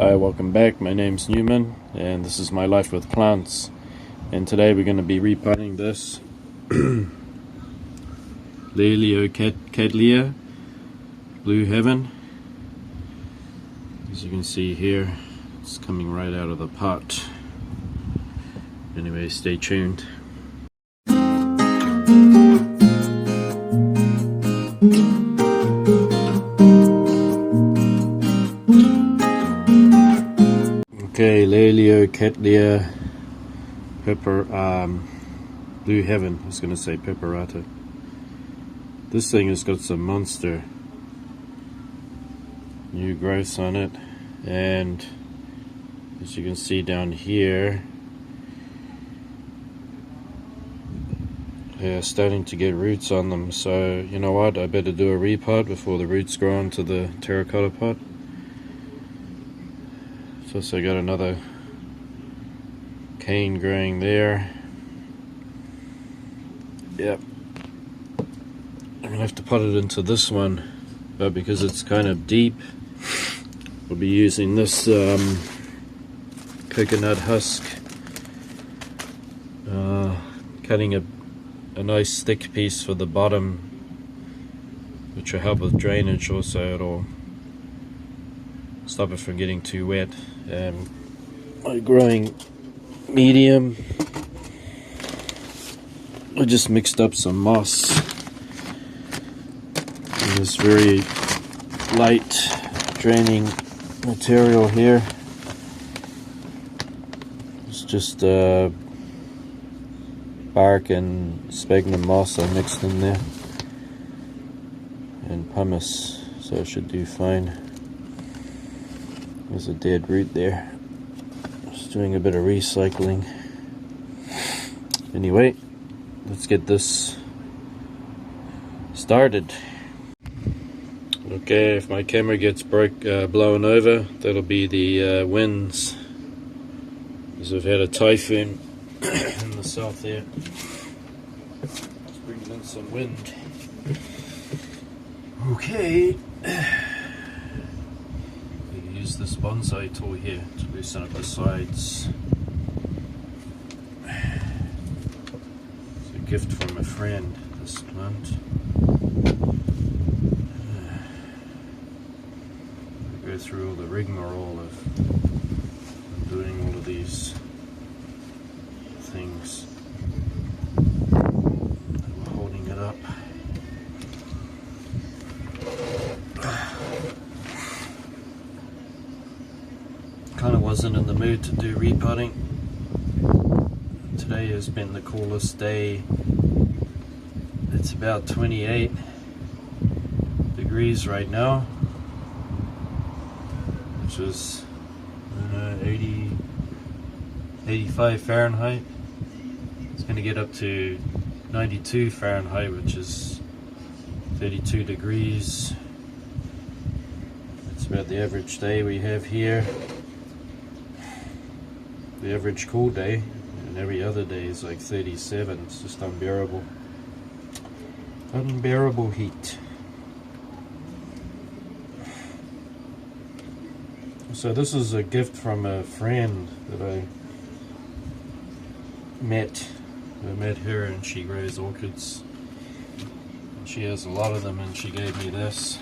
Hi, welcome back. My name's Newman and this is my life with plants, and today we're going to be repotting this Laelianthe Blue Heaven. As you can see here, it's coming right out of the pot. Anyway, stay tuned. Okay, Laelianthe Blue Heaven. I was going to say pepperata. This thing has got some monster new growths on it, and as you can see down here, they're starting to get roots on them. So you know what, I better do a repot before the roots grow onto the terracotta pot. So I got another cane growing there. Yep, I'm gonna have to pot it into this one, but because it's kind of deep, we'll be using this coconut husk, cutting a nice thick piece for the bottom, which will help with drainage. Also, it'll stop it from getting too wet. My growing medium, I just mixed up some moss in this very light draining material here. It's just bark and sphagnum moss I mixed in there, and pumice, so it should do fine. There's a dead root there. Just doing a bit of recycling. Anyway, let's get this started. Okay, if my camera gets blown over, that'll be the winds, because we've had a typhoon in the south there. It's bringing in some wind. Okay. Use this bonsai tool here to loosen up the sides. It's a gift from a friend, this plant. I go through all the rigmarole of doing all of these things. We're holding it up. Kind of wasn't in the mood to do repotting. Today has been the coolest day. It's about 28 degrees right now, which is 85 Fahrenheit. It's going to get up to 92 Fahrenheit, which is 32 degrees. That's about the average day we have here. The average cool day, and every other day is like 37. It's just unbearable. Unbearable heat. So this is a gift from a friend that I met. I met her and she grows orchids. And she has a lot of them, and she gave me this.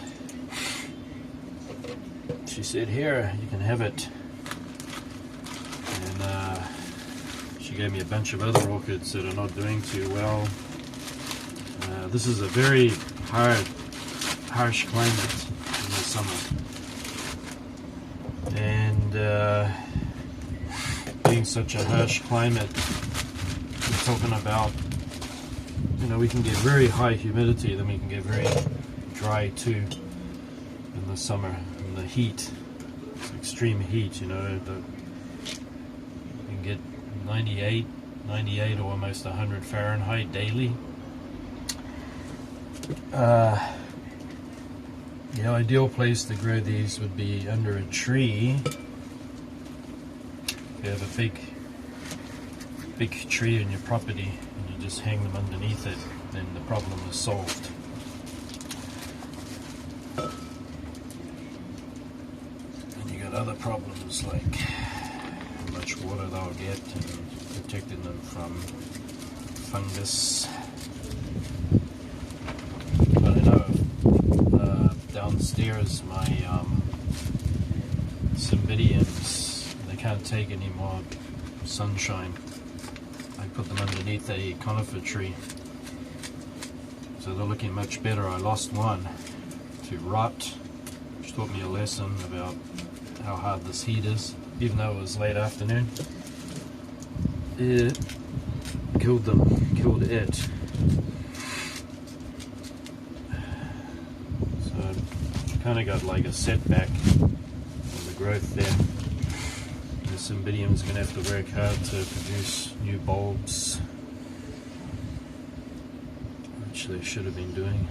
She said, "Here, you can have it." She gave me a bunch of other orchids that are not doing too well. This is a very harsh climate in the summer, and being such a harsh climate, we're talking about, we can get very high humidity, then we can get very dry too in the summer. And the heat, it's extreme heat, you can get 98 or almost 100 Fahrenheit daily. The ideal place to grow these would be under a tree. If you have a big tree on your property and you just hang them underneath it, then the problem is solved. And you got other problems problems like how much water they'll get and protecting them from fungus. But I know downstairs my cymbidiums, they can't take any more sunshine. I put them underneath a conifer tree, so they're looking much better. I lost one to rot, which taught me a lesson about how hard this heat is. Even though it was late afternoon, it killed them, killed it. So kind of got like a setback in the growth there. The cymbidium's going to have to work hard to produce new bulbs, which they should have been doing.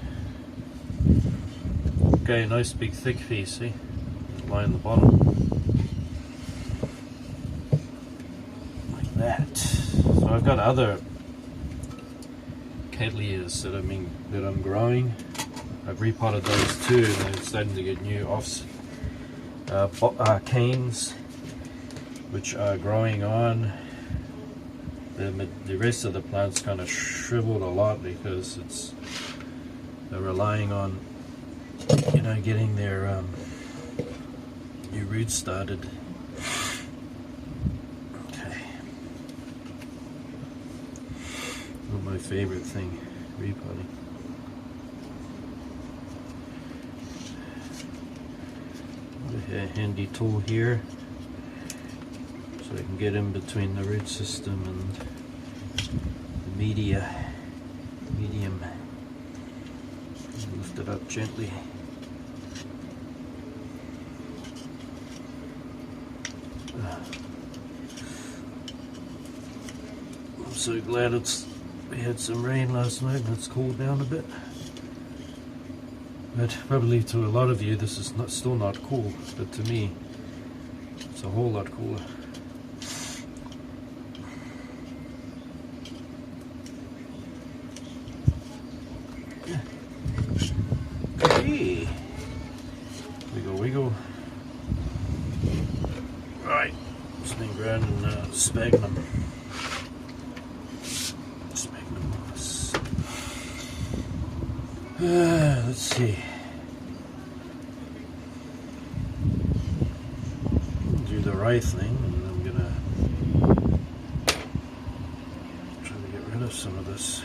Okay, nice big thick piece, see? Line the bottom. Like that. So I've got other cattleyas that I'm growing. I've repotted those too, and they're starting to get new canes, which are growing on. The rest of the plant's kind of shriveled a lot because they're relying on, you know, getting their new roots started. Okay. Not my favorite thing, repotting. A handy tool here, so I can get in between the root system and the medium. Lift it up gently. I'm so glad we had some rain last night and it's cooled down a bit. But probably to a lot of you this is still not cool, but to me it's a whole lot cooler. Hey, wiggle. Right, it's been ground in sphagnum moss. Let's see. Do the right thing, and I'm gonna try to get rid of some of this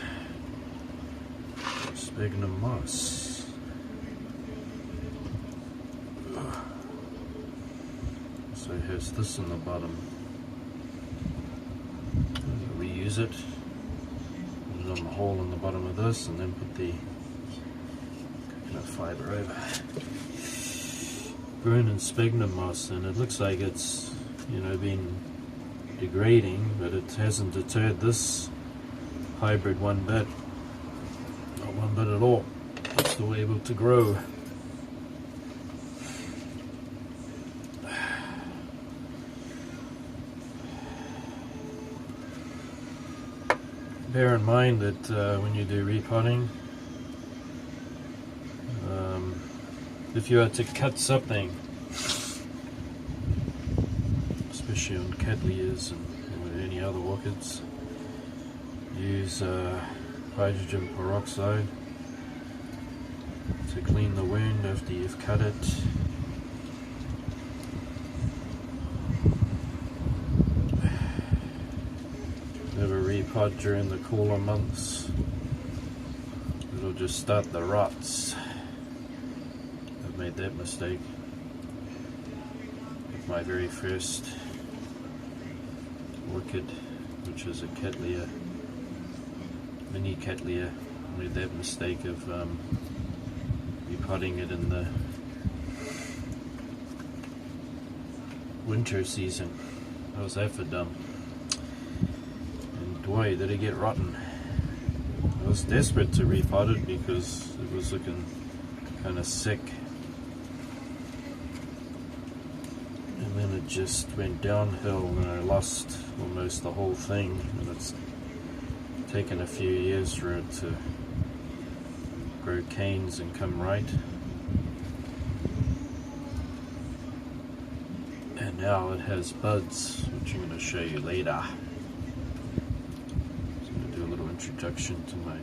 sphagnum moss. So here's this in the bottom. Reuse it. Put it on the hole in the bottom of this, and then put the coconut fiber over. Burning sphagnum moss, and it looks like it's, you know, been degrading, but it hasn't deterred this hybrid one bit. Not one bit at all. It's still able to grow. Bear in mind that when you do repotting, if you are to cut something, especially on cattleyas and any other orchids, use hydrogen peroxide to clean the wound after you've cut it. Never repot during the cooler months. It'll just start the rots. I've made that mistake with my very first orchid, which is a cattleya, mini cattleya. I made that mistake of repotting it in the winter season. How was that for dumb? Boy, did it get rotten. I was desperate to repot it because it was looking kind of sick. And then it just went downhill and I lost almost the whole thing. And it's taken a few years for it to grow canes and come right. And and now it has buds, which I'm going to show you later. So I'm going to do a little introduction to my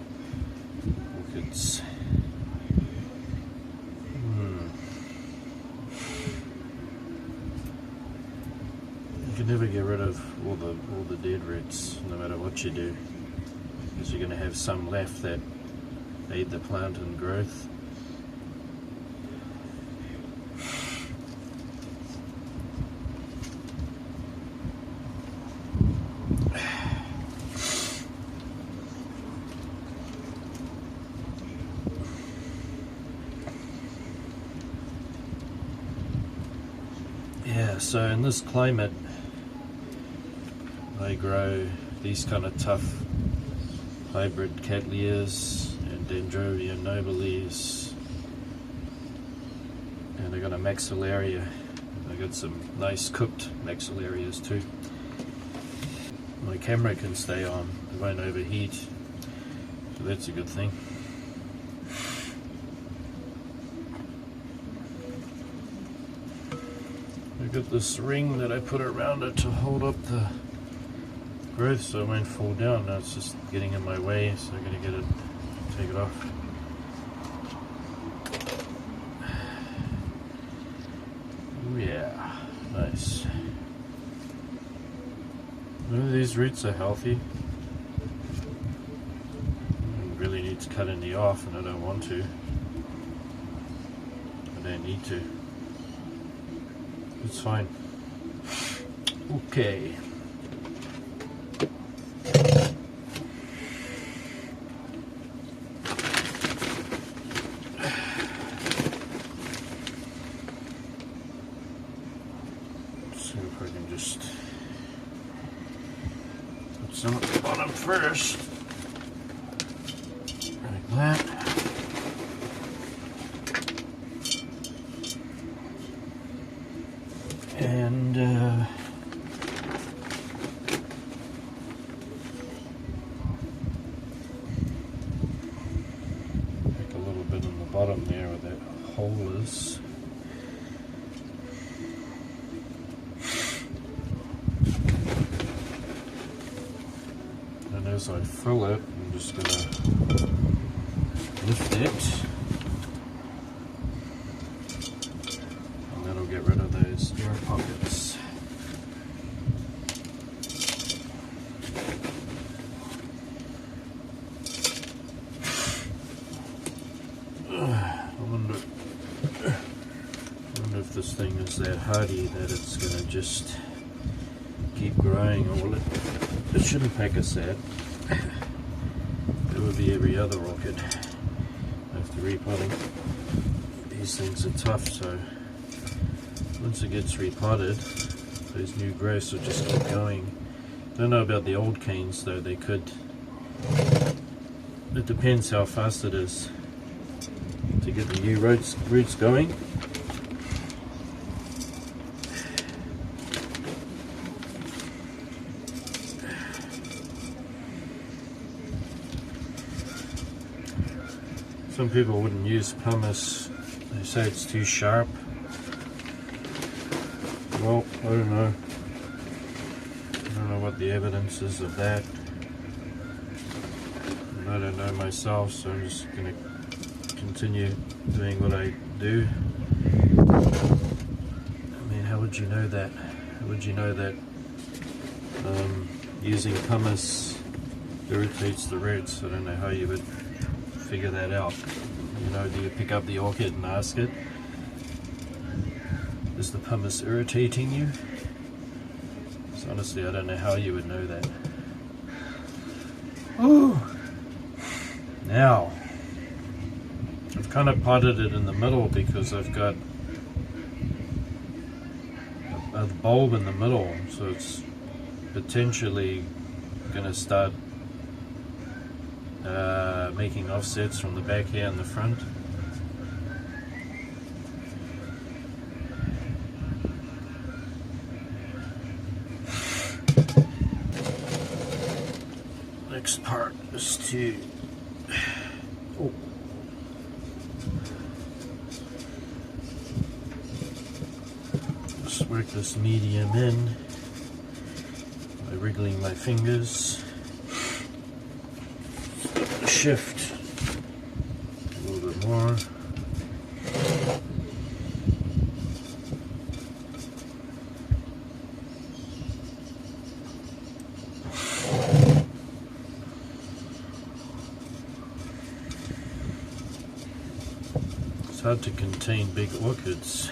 orchids. You can never get rid of all the dead roots, no matter what you do, because you're going to have some left that aid the plant in growth. Yeah, so in this climate I grow these kind of tough hybrid cattleyas and Dendrobium nobilis, and I got a maxillaria. I got some nice cooked maxillarias too. My camera can stay on, it won't overheat, so that's a good thing. I got this ring that I put around it to hold up the growth so it won't fall down. Now it's just getting in my way, so I'm going to take it off. Oh yeah, nice. These roots are healthy. I really need to cut any off, and I don't want to. I don't need to. It's fine. Okay. See if I can just put some at the bottom first. Like that. And make a little bit in the bottom there where that hole is. And as I fill it, I'm just going to lift it. Get rid of those air pockets. I wonder if this thing is that hardy that it's going to just keep growing, or will it shouldn't pack a sad. It would be every other orchid after repotting. These things are tough, so once it gets repotted, those new growths will just keep going. Don't know about the old canes though, they could. It depends how fast it is to get the new roots going. Some people wouldn't use pumice, they say it's too sharp. Well, I don't know. I don't know what the evidence is of that. And I don't know myself, so I'm just going to continue doing what I do. I mean, how would you know that? How would you know that using pumice irritates the roots? I don't know how you would figure that out. You know, do you pick up the orchid and ask it? Is the pumice irritating you? So honestly, I don't know how you would know that. Ooh. Now, I've kind of potted it in the middle because I've got a bulb in the middle, so it's potentially going to start making offsets from the back here and the front. Next part is to just work work this medium in by wriggling my fingers. Shift a little bit more. It's hard to contain big orchids.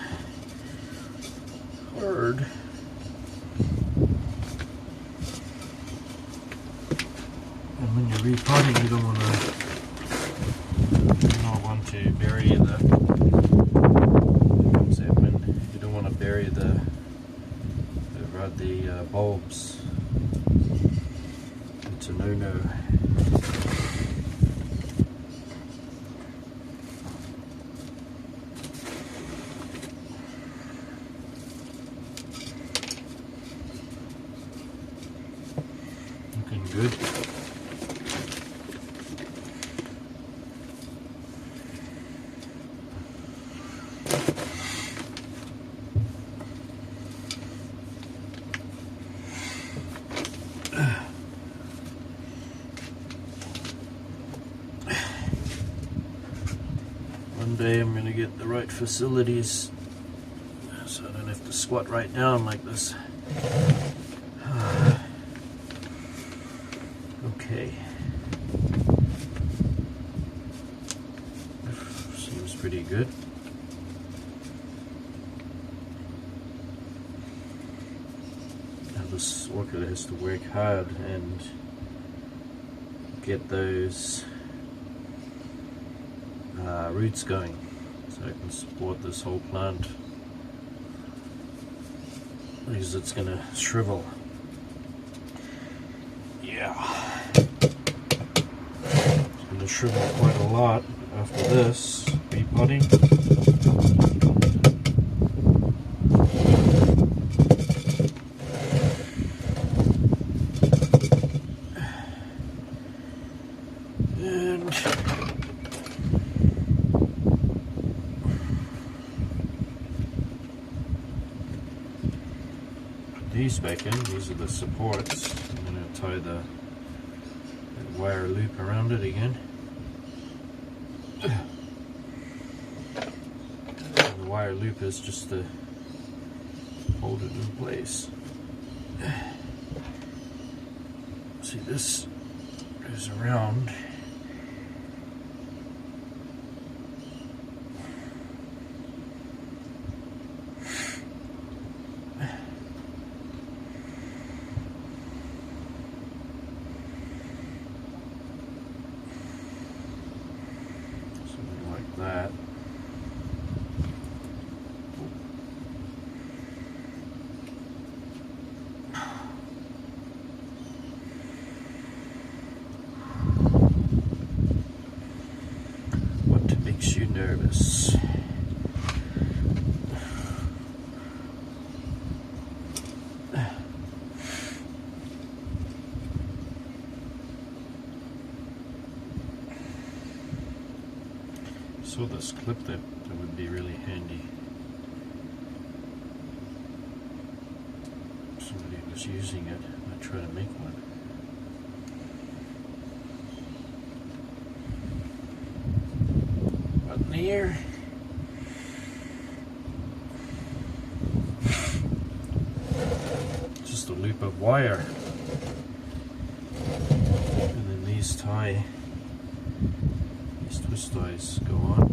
Hard. And when you're repotting, you don't want to bury the. You don't want to bury the bulbs. It's a no-no. Looking good. One day I'm going to get the right facilities so I don't have to squat right down like this. Okay. Seems pretty good. Now this orchid has to work hard and get those roots going so I can support this whole plant, because it's going to shrivel. Yeah. It's going to shrivel quite a lot after this repotting. And these back in, these are the supports. I'm going to tie the wire loop around it again. And the wire loop is just to hold it in place. See, this goes around. That. What makes you nervous? Saw this clip that would be really handy. Somebody was using it. I try to make one. Button here. Just a loop of wire. And then these tie. These twist ties go on.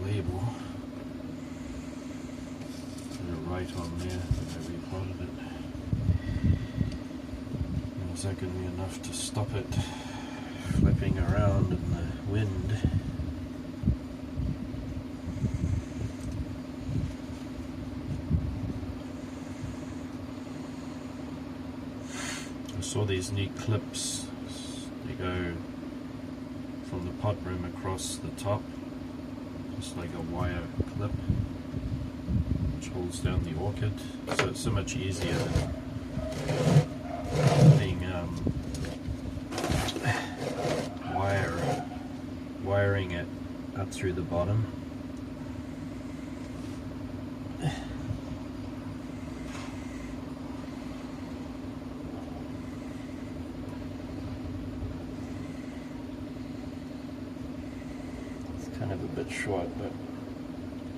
Label. Put it right on there. I repotted it. Is that going to be enough to stop it flipping around in the wind? I saw these neat clips. They go from the pot rim across the top, just like a wire clip, which holds down the orchid. So it's so much easier than being wiring it up through the bottom. It's kind of a bit short, but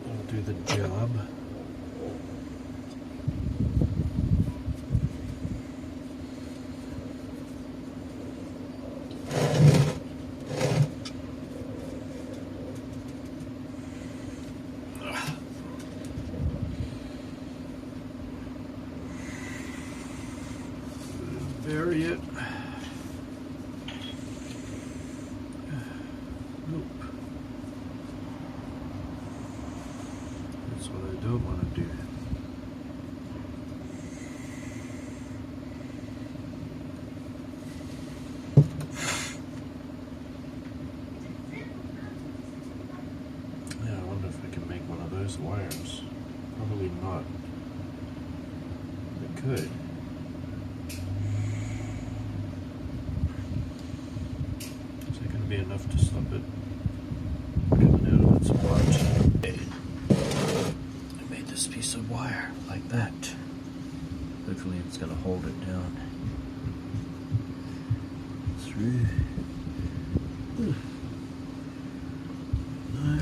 it'll do the job. Bury it. Nope. That's what I don't want to do. Yeah, I wonder if I can make one of those wires. Probably not. I could. Be enough to stop it coming out of its pot. I made this piece of wire like that. Hopefully it's going to hold it down through. No.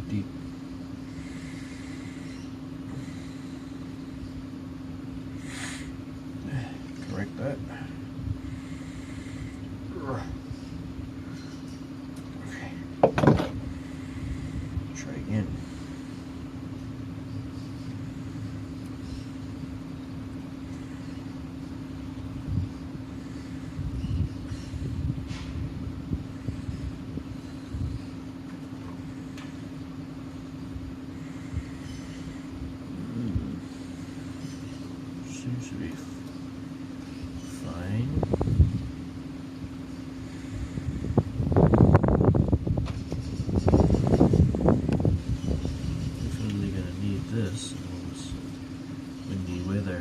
Deep. Correct that. Okay. Try again. Seems to be fine. Definitely gonna need this in all this windy weather.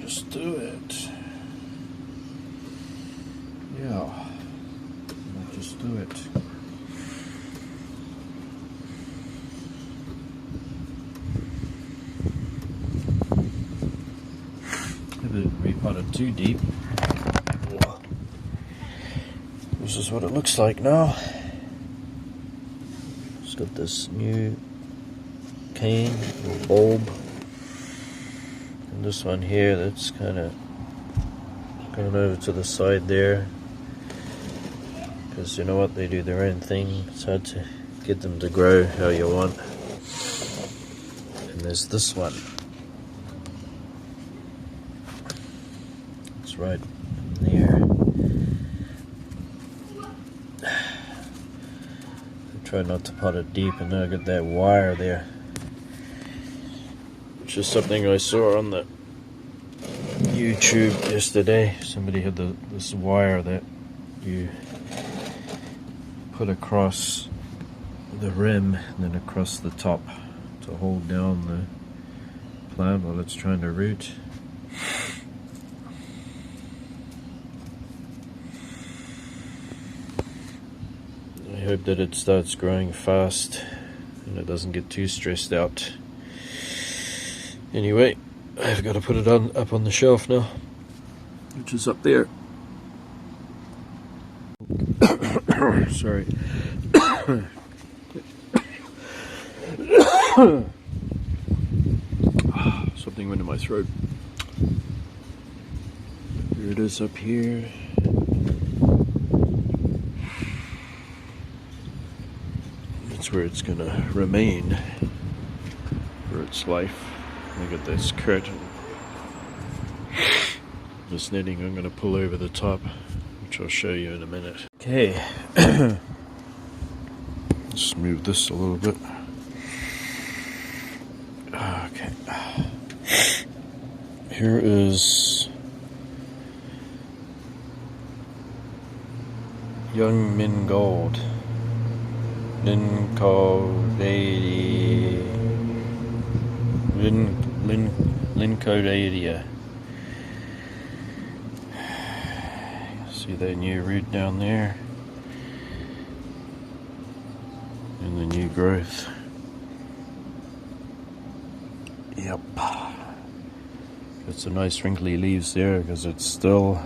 Just do it. Yeah, I'll just do it. I didn't repot it too deep. This is what it looks like now. It's got this new cane or bulb. And this one here, that's kind of going over to the side there, because you know what, they do their own thing. It's hard to get them to grow how you want. And there's this one. It's right in there. Try not to pot it deep, and then I got that wire there, which is something I saw on the YouTube yesterday. Somebody had this wire that you put across the rim and then across the top to hold down the plant while it's trying to root. I hope that it starts growing fast and it doesn't get too stressed out. Anyway, I've got to put it up on the shelf now, which is up there. Sorry. Something went in my throat. Here it is up here. That's where it's gonna remain for its life. Look at this curtain. This netting I'm gonna pull over the top, which I'll show you in a minute. Okay. Let's move this a little bit. Okay. Here is Young Min Gold. Lincodadea. See that new root down there? And the new growth. Yep. Got some nice wrinkly leaves there because it's still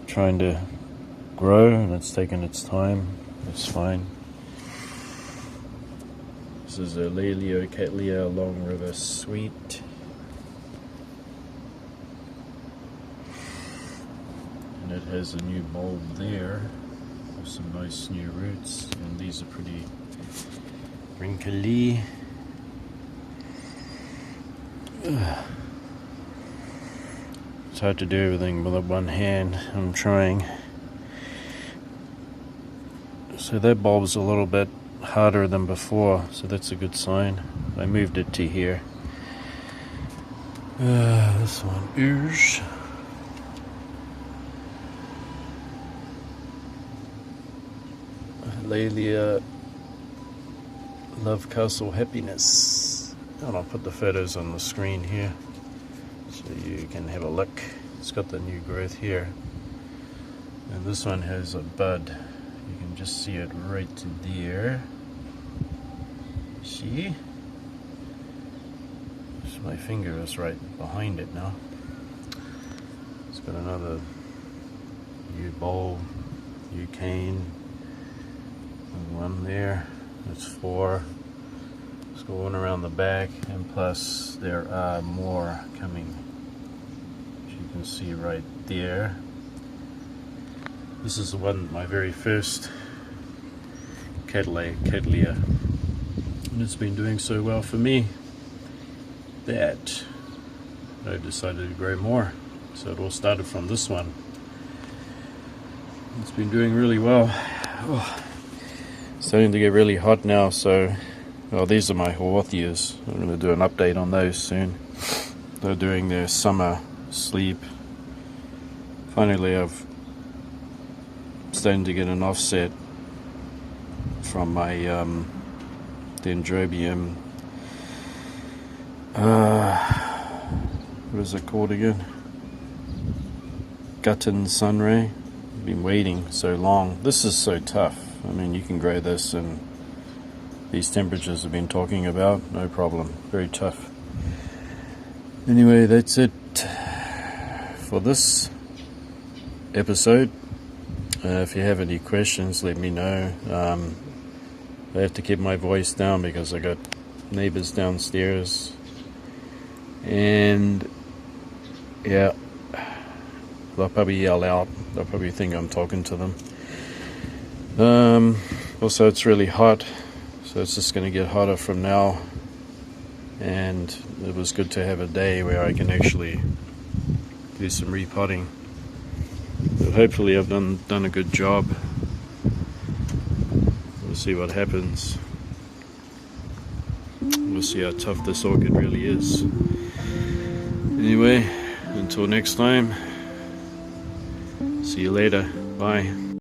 trying to grow and it's taking its time. That's fine. This is a cattleya Long River Sweet. And it has a new bulb there with some nice new roots, and these are pretty wrinkly. It's hard to do everything with one hand. I'm trying. So that bulb's a little bit harder than before, so that's a good sign. I moved it to here. This one is Laelianthe Love Castle Happiness. And I'll put the photos on the screen here so you can have a look. It's got the new growth here. And this one has a bud. You can just see it right there. See? So my finger is right behind it now. It's got another new bulb, new cane, and one there. That's 4. Let's go one around the back, and plus there are more coming, as you can see right there. This is the one, my very first cattleya, and it's been doing so well for me that I decided to grow more. So it all started from this one. It's been doing really well. Oh, starting to get really hot now, so well, these are my Haworthias. I'm going to do an update on those soon. They're doing their summer sleep. Finally, I've starting to get an offset from my dendrobium. What is it called again? Gutton Sunray. I've been waiting so long. This is so tough. I mean, you can grow this in these temperatures I've been talking about, no problem. Very tough. Anyway, that's it for this episode. If you have any questions, let me know. I have to keep my voice down because I got neighbors downstairs, and yeah, they'll probably yell out. They'll probably think I'm talking to them. Also, it's really hot, so it's just going to get hotter from now, and it was good to have a day where I can actually do some repotting. But hopefully I've done a good job. see what happens. We'll see how tough this orchid really is. Anyway, until next time, see you later. Bye.